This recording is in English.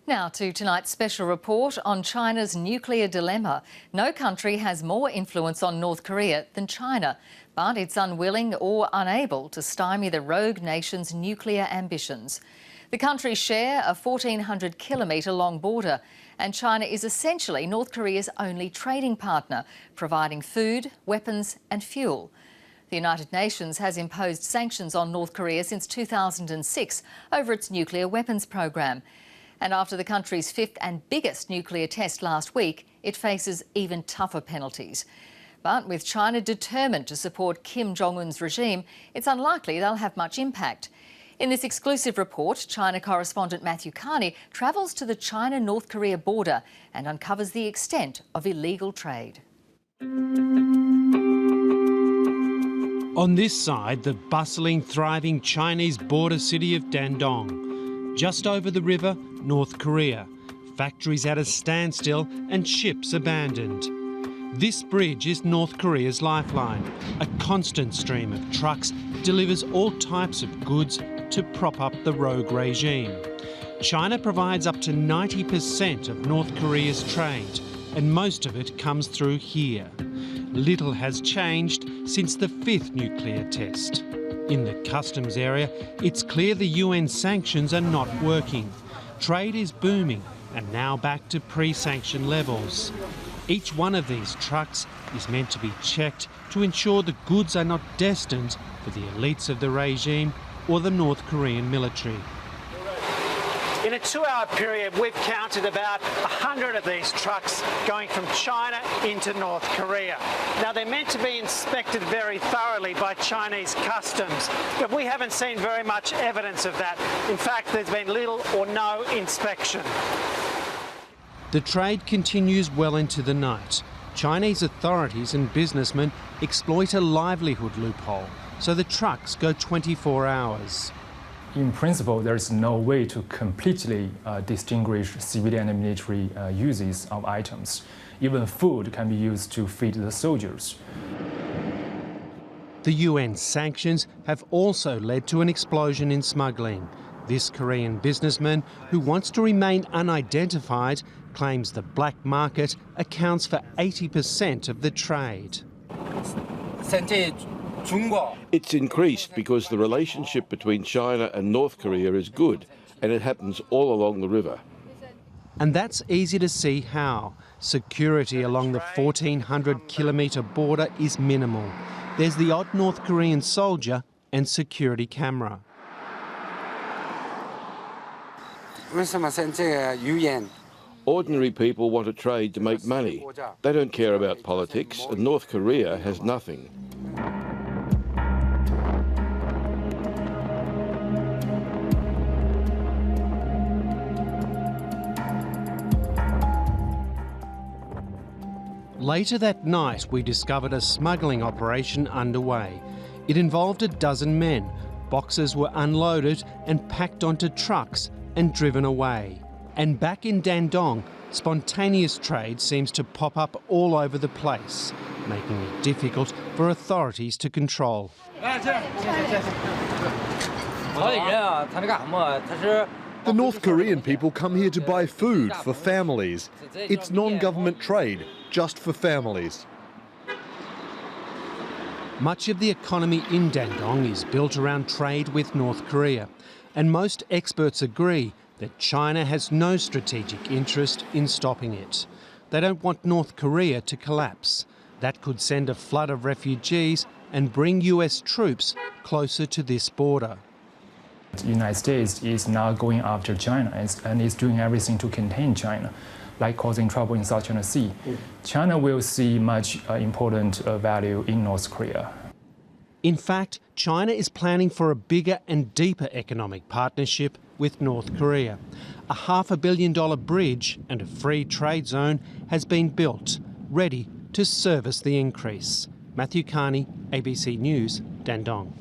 Now to tonight's special report on China's nuclear dilemma. No country has more influence on North Korea than China, but it's unwilling or unable to stymie the rogue nation's nuclear ambitions. The countries share a 1,400-kilometre long border, and China is essentially North Korea's only trading partner, providing food, weapons and fuel. The United Nations has imposed sanctions on North Korea since 2006 over its nuclear weapons program. And after the country's fifth and biggest nuclear test last week, it faces even tougher penalties. But with China determined to support Kim Jong-un's regime, it's unlikely they'll have much impact. In this exclusive report, China correspondent Matthew Carney travels to the China-North Korea border and uncovers the extent of illegal trade. On this side, the bustling, thriving Chinese border city of Dandong. Just over the river, North Korea. Factories at a standstill and ships abandoned. This bridge is North Korea's lifeline. A constant stream of trucks delivers all types of goods to prop up the rogue regime. China provides up to 90% of North Korea's trade, and most of it comes through here. Little has changed since the fifth nuclear test. In the customs area, it's clear the UN sanctions are not working. Trade is booming and now back to pre-sanction levels. Each one of these trucks is meant to be checked to ensure the goods are not destined for the elites of the regime or the North Korean military. In a 2-hour period, we've counted about 100 of these trucks going from China into North Korea. Now, they're meant to be inspected very thoroughly by Chinese customs, but we haven't seen very much evidence of that. In fact, there's been little or no inspection. The trade continues well into the night. Chinese authorities and businessmen exploit a livelihood loophole, so the trucks go 24 hours. In principle, there is no way to completely distinguish civilian and military uses of items. Even food can be used to feed the soldiers. The UN sanctions have also led to an explosion in smuggling. This Korean businessman, who wants to remain unidentified, claims the black market accounts for 80% of the trade. It's increased because the relationship between China and North Korea is good, and it happens all along the river. And that's easy to see how. Security along the 1,400-kilometre border is minimal. There's the odd North Korean soldier and security camera. Ordinary people want to trade to make money. They don't care about politics, and North Korea has nothing. Later that night, we discovered a smuggling operation underway. It involved a dozen men. Boxes were unloaded and packed onto trucks and driven away. And back in Dandong, spontaneous trade seems to pop up all over the place, making it difficult for authorities to control. The North Korean people come here to buy food for families. It's non-government trade, just for families. Much of the economy in Dandong is built around trade with North Korea, and most experts agree that China has no strategic interest in stopping it. They don't want North Korea to collapse. That could send a flood of refugees and bring US troops closer to this border. The United States is now going after China and is doing everything to contain China, like causing trouble in South China Sea. China will see much important value in North Korea. In fact, China is planning for a bigger and deeper economic partnership with North Korea. A $500 million bridge and a free trade zone has been built, ready to service the increase. Matthew Carney, ABC News, Dandong.